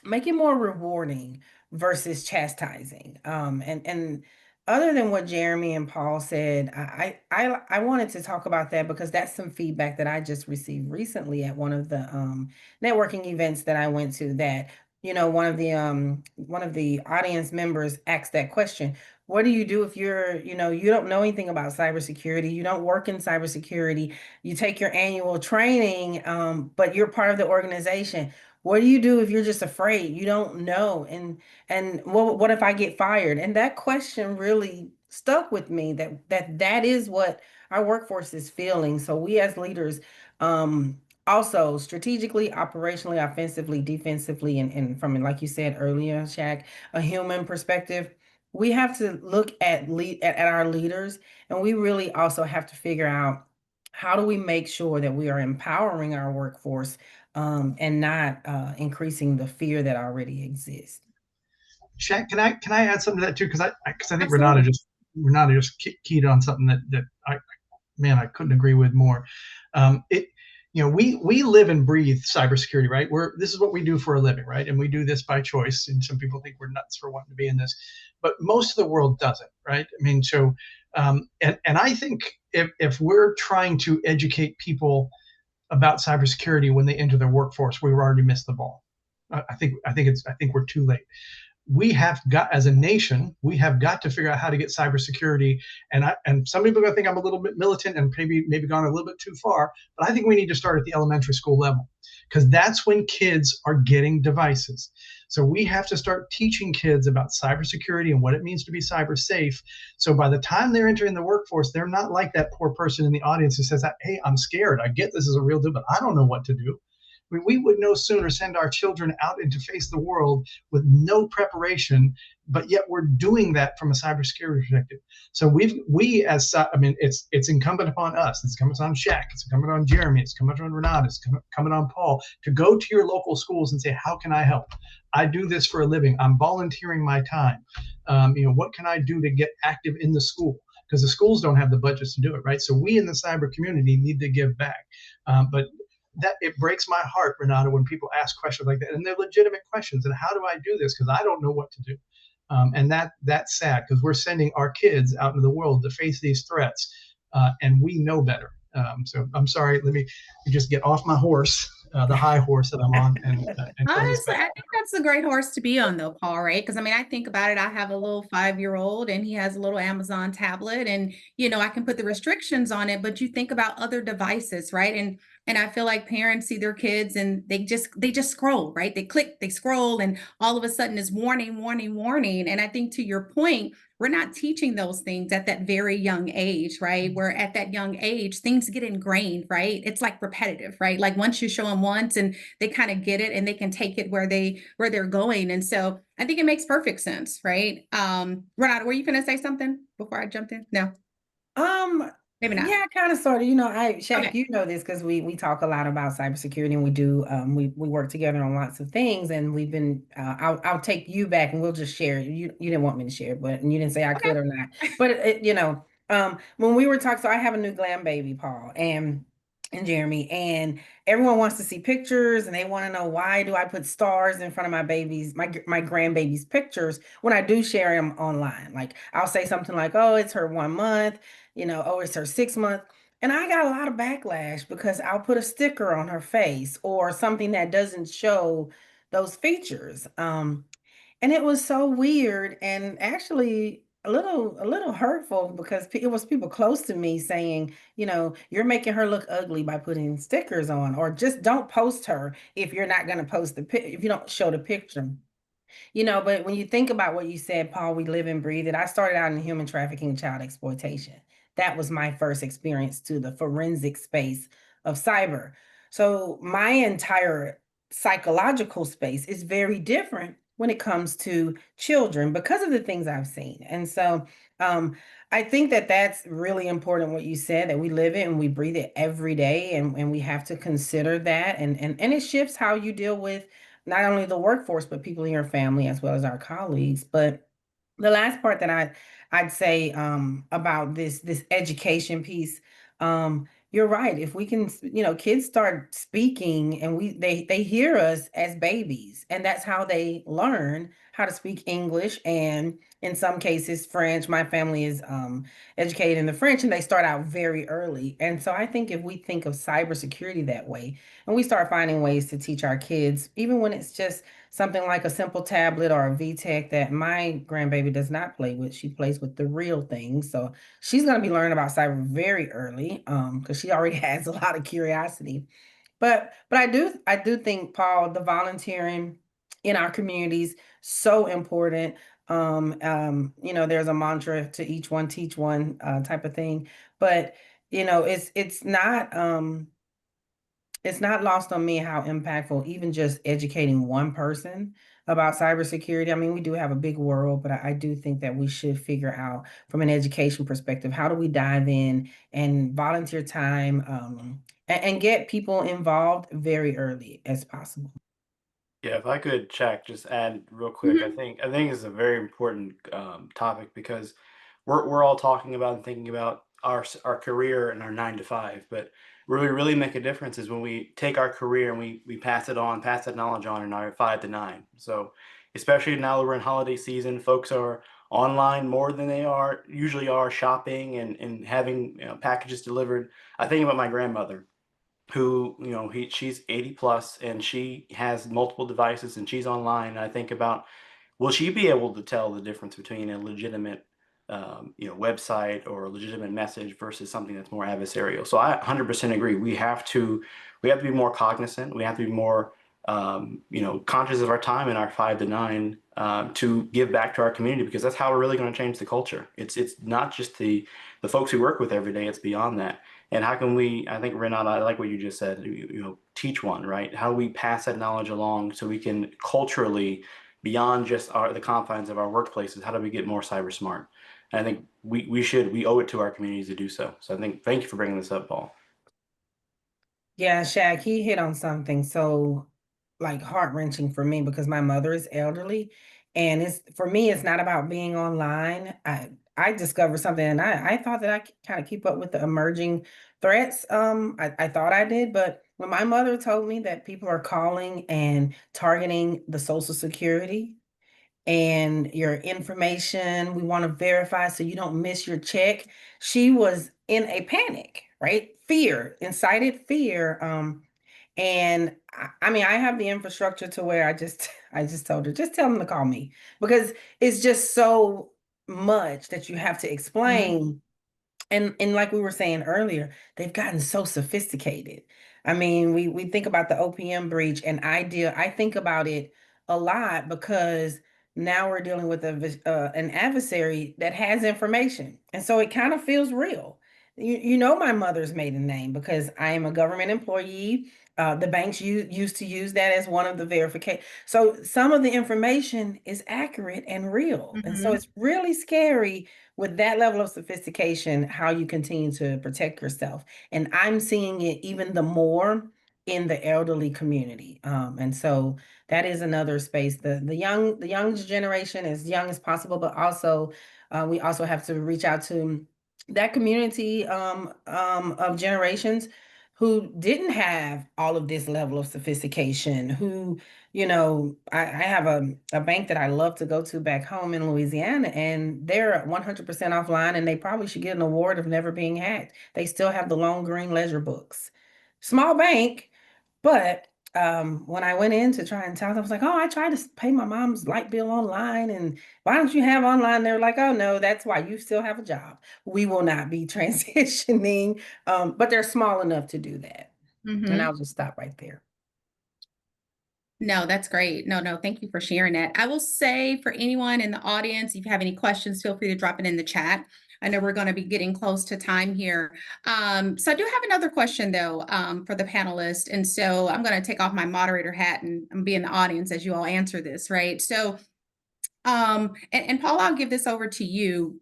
D: rewarding versus chastising. And other than what Jeremy and Paul said, I wanted to talk about that because that's some feedback that I just received recently at one of the networking events that I went to, that one of the audience members asked that question. What do you do if you don't know anything about cybersecurity, you don't work in cybersecurity, you take your annual training, but you're part of the organization? What do you do if you're just afraid? You don't know. And what if I get fired? And that question really stuck with me, that is what our workforce is feeling. So we as leaders, also strategically, operationally, offensively, defensively, and from, like you said earlier, Shaq, a human perspective, we have to look at our leaders, and we really also have to figure out, how do we make sure that we are empowering our workforce, and not increasing the fear that already exists.
E: Shaq, can I add something to that too? Because I think
B: Absolutely.
E: Renata just keyed on something that I couldn't agree with more. We live and breathe cybersecurity, right? This is what we do for a living, right? And we do this by choice. And some people think we're nuts for wanting to be in this, but most of the world doesn't, right? I mean, so and I think if we're trying to educate people about cybersecurity when they enter their workforce, we've already missed the ball. I think we're too late. We have got, as a nation, we have got to figure out how to get cybersecurity. And some people are gonna think I'm a little bit militant and maybe gone a little bit too far, but I think we need to start at the elementary school level, because that's when kids are getting devices. So we have to start teaching kids about cybersecurity and what it means to be cyber safe. So by the time they're entering the workforce, they're not like that poor person in the audience who says, hey, I'm scared. I get this is a real deal, but I don't know what to do. we would no sooner send our children out into face the world with no preparation, but yet we're doing that from a cybersecurity perspective. So it's incumbent upon us. It's incumbent on Shaq. It's incumbent on Jeremy. It's incumbent on Renata. It's incumbent on Paul to go to your local schools and say, how can I help? I do this for a living. I'm volunteering my time. What can I do to get active in the school? Because the schools don't have the budgets to do it, right? So we in the cyber community need to give back. But it breaks my heart, Renata, when people ask questions like that, and they're legitimate questions. And how do I do this? Because I don't know what to do. And that's sad, because we're sending our kids out into the world to face these threats, and we know better. So I'm sorry, let me just get off my horse, the high horse that I'm on, and
B: honestly, I think that's a great horse to be on, though, Paul, right? Because I mean, I think about it. I have a little 5-year-old, and he has a little Amazon tablet, and I can put the restrictions on it, but you think about other devices, right? And I feel like parents see their kids and they just scroll, right? They click, they scroll, and all of a sudden it's warning, warning, warning. And I think, to your point, we're not teaching those things at that very young age, right? Where at that young age, things get ingrained, right? It's like repetitive, right? Like once you show them once and they kind of get it and they can take it where they're going. And so I think it makes perfect sense, right? Renata, were you going to say something before I jumped in? No. Maybe not.
D: Yeah, kind of, sort of. Shaq,
B: Okay.
D: you know this because we talk a lot about cybersecurity, and we do we work together on lots of things, and we've been I'll take you back and we'll just share. You didn't want me to share, and you didn't say I could or not. But when we were talking, so I have a new glam baby, Paul, and Jeremy, and everyone wants to see pictures, and they want to know, why do I put stars in front of my grandbaby's pictures when I do share them online? Like I'll say something like, oh, it's her 1 month, oh, it's her 6 month. And I got a lot of backlash because I'll put a sticker on her face or something that doesn't show those features. And it was so weird, and actually a little hurtful, because it was people close to me saying, you're making her look ugly by putting stickers on, or just don't post her if you're not going to post if you don't show the picture. But when you think about what you said, Paul, we live and breathe it. I started out in human trafficking and child exploitation. That was my first experience to the forensic space of cyber. So my entire psychological space is very different when it comes to children because of the things I've seen. And so I think that that's really important, what you said, that we live it and we breathe it every day. And we have to consider that. And it shifts how you deal with not only the workforce, but people in your family as well as our colleagues. But the last part that I'd say about this education piece, you're right. If we can, kids start speaking, and they hear us as babies, and that's how they learn how to speak English, and in some cases French. My family is educated in the French, and they start out very early. And so I think if we think of cybersecurity that way, and we start finding ways to teach our kids, even when it's just something like a simple tablet or a VTech that my grandbaby does not play with. She plays with the real thing. So she's going to be learning about cyber very early, because she already has a lot of curiosity. But I do think, Paul, the volunteering in our communities, so important. There's a mantra to each one teach one, type of thing. But it's not lost on me how impactful even just educating one person about cybersecurity. I mean, we do have a big world, but I do think that we should figure out, from an education perspective, how do we dive in and volunteer time, and get people involved very early as possible.
C: Yeah, if I could check, just add real quick. I think it's a very important topic, because we're all talking about and thinking about our career and our 9 to 5, but where we really make a difference is when we take our career and we pass that knowledge on in our 5 to 9. So especially now that we're in holiday season, folks are online more than they usually are shopping and having packages delivered. I think about my grandmother, who she's 80 plus, and she has multiple devices, and she's online. And I think about, will she be able to tell the difference between a legitimate website or a legitimate message versus something that's more adversarial? So I 100% agree. We have to be more cognizant. We have to be more conscious of our time in our 5 to 9, to give back to our community, because that's how we're really going to change the culture. It's not just the folks we work with every day. It's beyond that. And how can we, I think, Renata, I like what you just said, teach one, right? How do we pass that knowledge along so we can culturally, beyond just the confines of our workplaces, how do we get more cyber smart? And I think we owe it to our communities to do so. So I think, thank you for bringing this up, Paul.
D: Yeah, Shaq, he hit on something so like heart-wrenching for me because my mother is elderly, and it's for me, it's not about being online. I discovered something, and I thought that I could kind of keep up with the emerging threats. I thought I did, but when my mother told me that people are calling and targeting the Social Security and your information, we want to verify so you don't miss your check, she was in a panic, right? Fear, incited fear. And I mean, I have the infrastructure to where I just told her, just tell them to call me because it's just so much that you have to explain. And like we were saying earlier, they've gotten so sophisticated. I mean, we think about the OPM breach, and I think about it a lot because now we're dealing with an adversary that has information, and so it kind of feels real. You know my mother's maiden name because I am a government employee. The banks used to use that as one of the verification. So some of the information is accurate and real, and so it's really scary with that level of sophistication, how you continue to protect yourself. And I'm seeing it even the more in the elderly community. And so that is another space. The young generation, as young as possible, but also we also have to reach out to that community of generations who didn't have all of this level of sophistication, who, I have a bank that I love to go to back home in Louisiana, and they're 100% offline, and they probably should get an award of never being hacked. They still have the long green ledger books. Small bank, but when I went in to try and tell them, I was like, oh, I tried to pay my mom's light bill online, and why don't you have online? They're like, oh, no, that's why you still have a job. We will not be transitioning, but they're small enough to do that. And I'll just stop right there.
B: No, that's great. No, thank you for sharing that. I will say for anyone in the audience, if you have any questions, feel free to drop it in the chat. I know we're going to be getting close to time here. So I do have another question though, for the panelists. And so I'm going to take off my moderator hat and be in the audience as you all answer this, right? So and Paul, I'll give this over to you.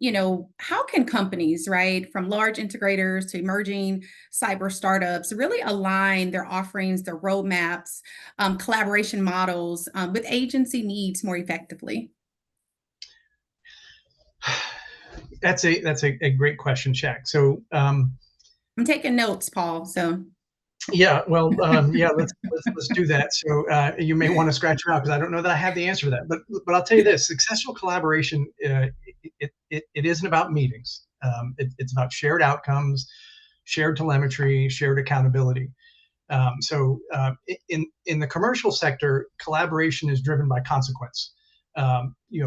B: How can companies, right, from large integrators to emerging cyber startups really align their offerings, their roadmaps, collaboration models with agency needs more effectively?
E: That's a great question, Shaq. So
B: I'm taking notes, Paul. So
E: yeah, well, yeah, let's do that. So you may want to scratch it out because I don't know that I have the answer to that. But I'll tell you this: successful collaboration, it isn't about meetings. It's about shared outcomes, shared telemetry, shared accountability. So in the commercial sector, collaboration is driven by consequence.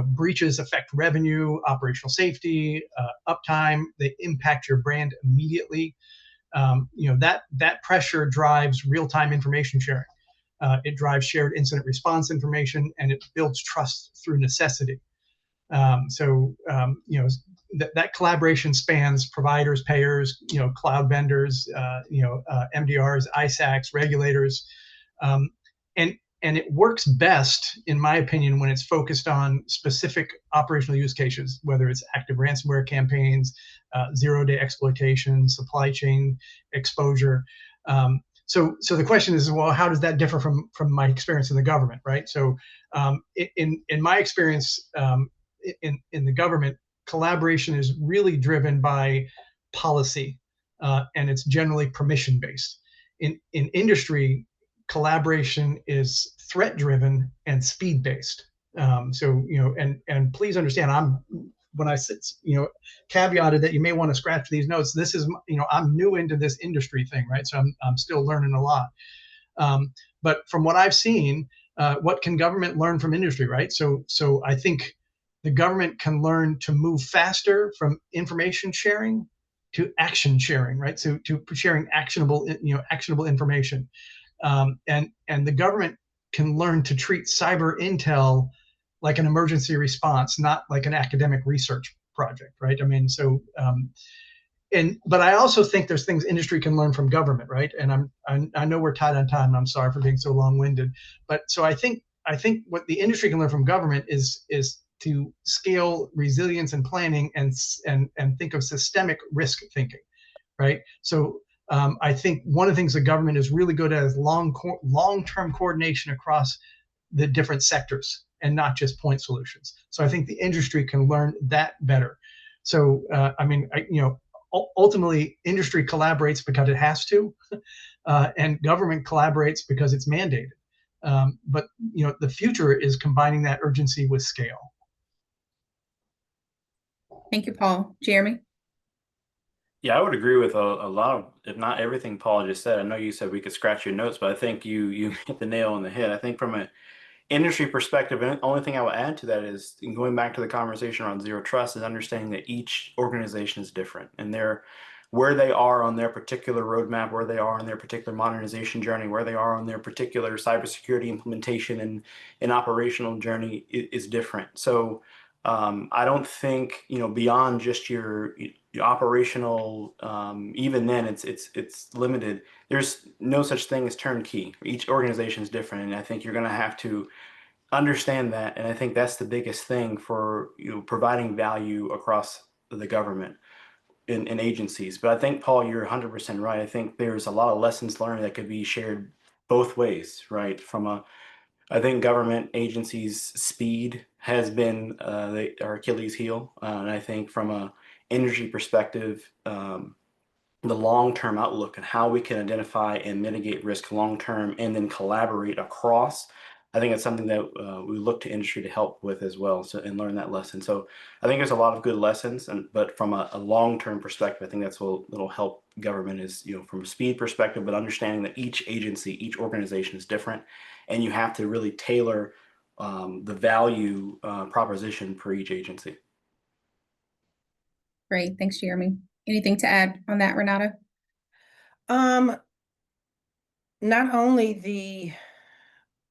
E: Breaches affect revenue, operational safety, uptime. They impact your brand immediately. That pressure drives real-time information sharing. It drives shared incident response information, and it builds trust through necessity. That collaboration spans providers, payers, cloud vendors, MDRs, ISACs, regulators, and it works best, in my opinion, when it's focused on specific operational use cases, whether it's active ransomware campaigns, zero-day exploitation, supply chain exposure. So the question is, well, how does that differ from my experience in the government, right? So in my experience in the government, collaboration is really driven by policy, and it's generally permission-based. In industry, collaboration is threat-driven and speed-based. And please understand, when I said, caveated that you may want to scratch these notes. This is, I'm new into this industry thing, right? So I'm still learning a lot. But from what I've seen, what can government learn from industry, right? So I think the government can learn to move faster from information sharing to action sharing, right? So to sharing actionable information. And the government can learn to treat cyber intel like an emergency response, not like an academic research project, right? I mean, so but I also think there's things industry can learn from government, right? And I know we're tight on time, and I'm sorry for being so long-winded. But so I think what the industry can learn from government is to scale resilience and planning and think of systemic risk thinking, right? So I think one of the things the government is really good at is long-term coordination across the different sectors and not just point solutions. So I think the industry can learn that better. So I mean, ultimately, industry collaborates because it has to, and government collaborates because it's mandated. But the future is combining that urgency with scale.
B: Thank you, Paul. Jeremy?
C: Yeah, I would agree with a lot of, if not everything Paul just said. I know you said we could scratch your notes, but I think you hit the nail on the head. I think from an industry perspective, and the only thing I will add to that is going back to the conversation around zero trust is understanding that each organization is different and where they are on their particular roadmap, where they are on their particular modernization journey, where they are on their particular cybersecurity implementation and operational journey is different. So I don't think, beyond just your operational, even then it's limited. There's no such thing as turnkey. Each organization is different, and I think you're going to have to understand that. And I think that's the biggest thing for providing value across the government in agencies. But I think, Paul, you're 100% right. I think there's a lot of lessons learned that could be shared both ways, right? I think government agencies' speed has been our Achilles heel, and I think from a energy perspective, the long-term outlook and how we can identify and mitigate risk long-term and then collaborate across. I think it's something that we look to industry to help with as well, and learn that lesson. So I think there's a lot of good lessons, but from a long-term perspective, I think that's what'll help government is, from a speed perspective, but understanding that each agency, each organization is different, and you have to really tailor the value proposition per each agency.
B: Great. Thanks, Jeremy. Anything to add on that, Renata?
D: Not only the,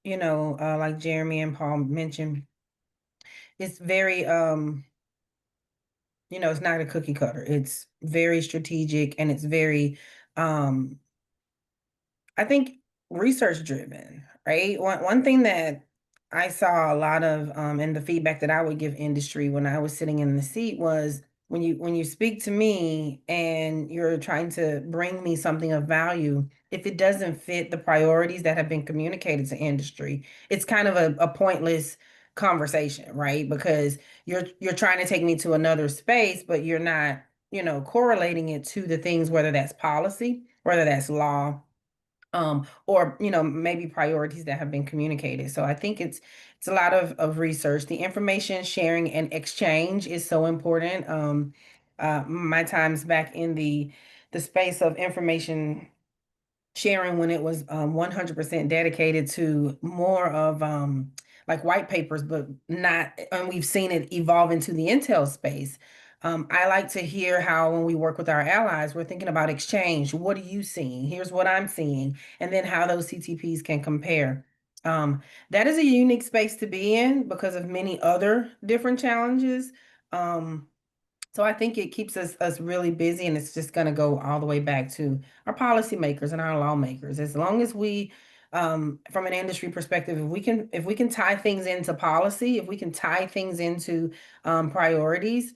D: like Jeremy and Paul mentioned, it's very, it's not a cookie cutter. It's very strategic, and it's very, I think, research driven, right? One thing that I saw a lot of, and the feedback that I would give industry when I was sitting in the seat was, when you speak to me and you're trying to bring me something of value, if it doesn't fit the priorities that have been communicated to industry, it's kind of a pointless conversation, right? Because you're trying to take me to another space, but you're not, correlating it to the things, whether that's policy, whether that's law, or maybe priorities that have been communicated. So I think it's a lot of research. The information sharing and exchange is so important. My times back in the space of information sharing, when it was 100% dedicated to more of like white papers, but not, and we've seen it evolve into the intel space. I like to hear how, when we work with our allies, we're thinking about exchange. What are you seeing? Here's what I'm seeing. And then how those CTPs can compare. That is a unique space to be in because of many other different challenges. So I think it keeps us really busy, and it's just going to go all the way back to our policymakers and our lawmakers. As long as we, from an industry perspective, if we can tie things into policy, if we can tie things into priorities,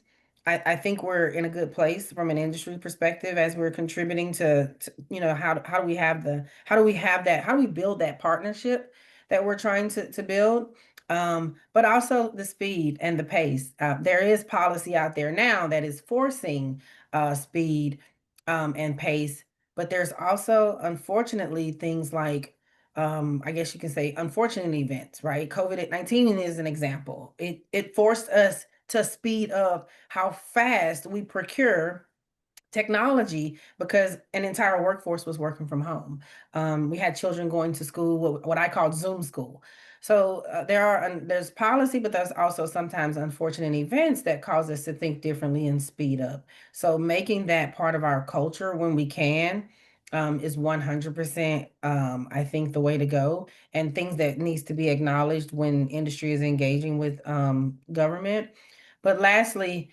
D: I think we're in a good place from an industry perspective as we're contributing to how do we build that partnership that we're trying to build. But also the speed and the pace. There is policy out there now that is forcing speed and pace, but there's also, unfortunately, things like, I guess you can say, unfortunate events, right? COVID-19 is an example. It forced us to speed up how fast we procure technology because an entire workforce was working from home. We had children going to school, what I call Zoom school. So there's policy, but there's also sometimes unfortunate events that cause us to think differently and speed up. So making that part of our culture when we can is 100%, I think, the way to go, and things that needs to be acknowledged when industry is engaging with government. But lastly,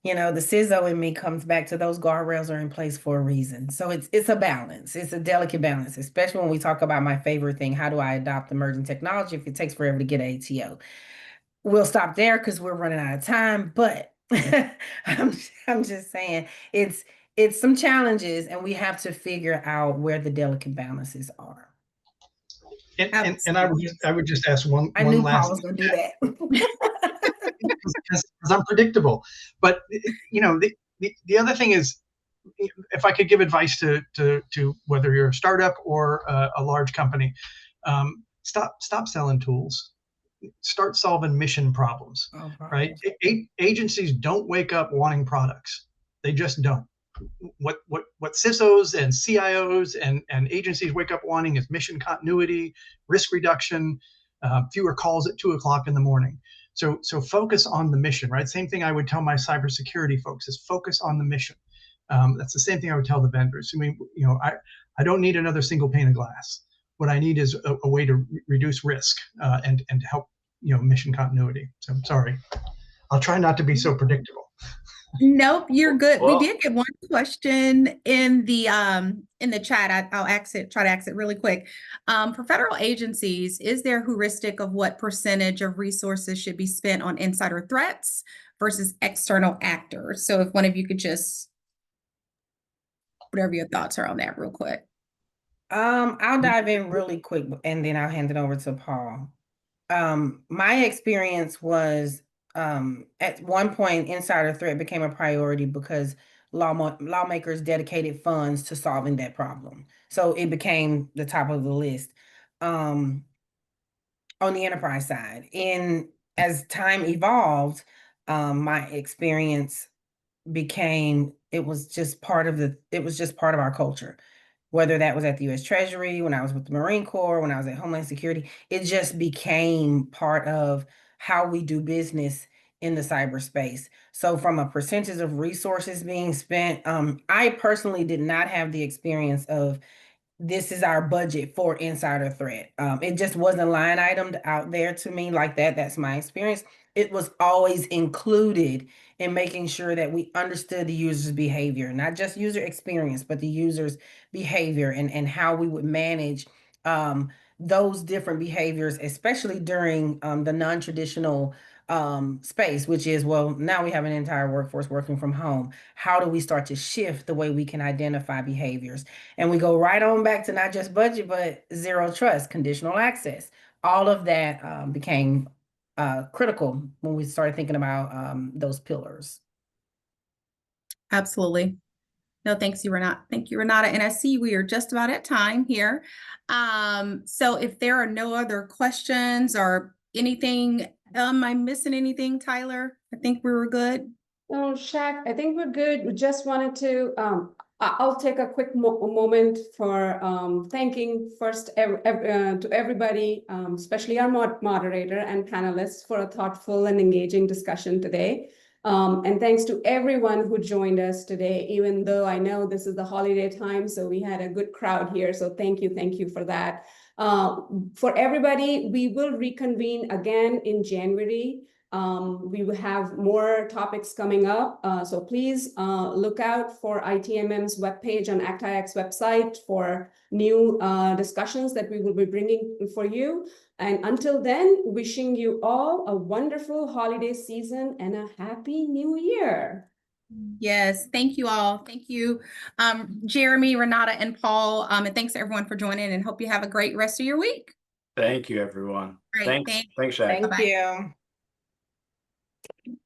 D: you know, the CISO in me comes back to those guardrails are in place for a reason. So it's a balance. It's a delicate balance, especially when we talk about my favorite thing. How do I adopt emerging technology if it takes forever to get an ATO? We'll stop there because we're running out of time. But I'm just saying it's some challenges, and we have to figure out where the delicate balances are.
E: And I would just ask one
D: knew
E: last.
D: Paul was going to do that.
E: Because I'm predictable. But you know, the other thing is, if I could give advice to whether you're a startup or a large company, stop selling tools. Start solving mission problems. Right? Agencies don't wake up wanting products. They just don't. What CISOs and CIOs and agencies wake up wanting is mission continuity, risk reduction, fewer calls at 2 o'clock in the morning. So focus on the mission, right? Same thing I would tell my cybersecurity folks is focus on the mission. That's the same thing I would tell the vendors. I mean, you know, I don't need another single pane of glass. What I need is a way to reduce risk and help, you know, mission continuity. So I'm sorry. I'll try not to be so predictable.
B: Nope, you're good.
C: Well,
B: We did get one question in the chat. I'll try to ask it really quick. For federal agencies, is there a heuristic of what percentage of resources should be spent on insider threats versus external actors? So if one of you could just, whatever your thoughts are on that real quick.
D: I'll dive in really quick and then I'll hand it over to Paul. My experience was at one point, insider threat became a priority because lawmakers dedicated funds to solving that problem. So it became the top of the list on the enterprise side. And as time evolved, my experience became it was just part of our culture. Whether that was at the U.S. Treasury, when I was with the Marine Corps, when I was at Homeland Security, it just became part of how we do business in the cyberspace. So from a percentage of resources being spent, I personally did not have the experience of this is our budget for insider threat. It just wasn't line itemed out there to me like that. That's my experience. It was always included in making sure that we understood the user's behavior, not just user experience, but the user's behavior and how we would manage those different behaviors, especially during the non-traditional space, which is, well, now we have an entire workforce working from home. How do we start to shift the way we can identify behaviors? And we go right on back to not just budget, but zero trust, conditional access. All of that became critical when we started thinking about those pillars.
B: Absolutely. No, thanks you, Renata. Thank you, Renata. And I see we are just about at time here. So if there are no other questions or anything, am I missing anything, Tyler? I think we were good.
F: No, Shaq, I think we're good. We just wanted to, I'll take a quick moment for thanking first to everybody, especially our moderator and panelists for a thoughtful and engaging discussion today. And thanks to everyone who joined us today, even though I know this is the holiday time, so we had a good crowd here. So thank you for that. For everybody, we will reconvene again in January. We will have more topics coming up. So please look out for ITMM's webpage on ACT-IAC's website for new discussions that we will be bringing for you. And until then, wishing you all a wonderful holiday season and a happy new year.
B: Yes, thank you all. Thank you, Jeremy, Renata, and Paul. And thanks to everyone for joining, and hope you have a great rest of your week.
C: Thank you, everyone.
B: Great,
C: Thanks, Shaq.
D: Thank you.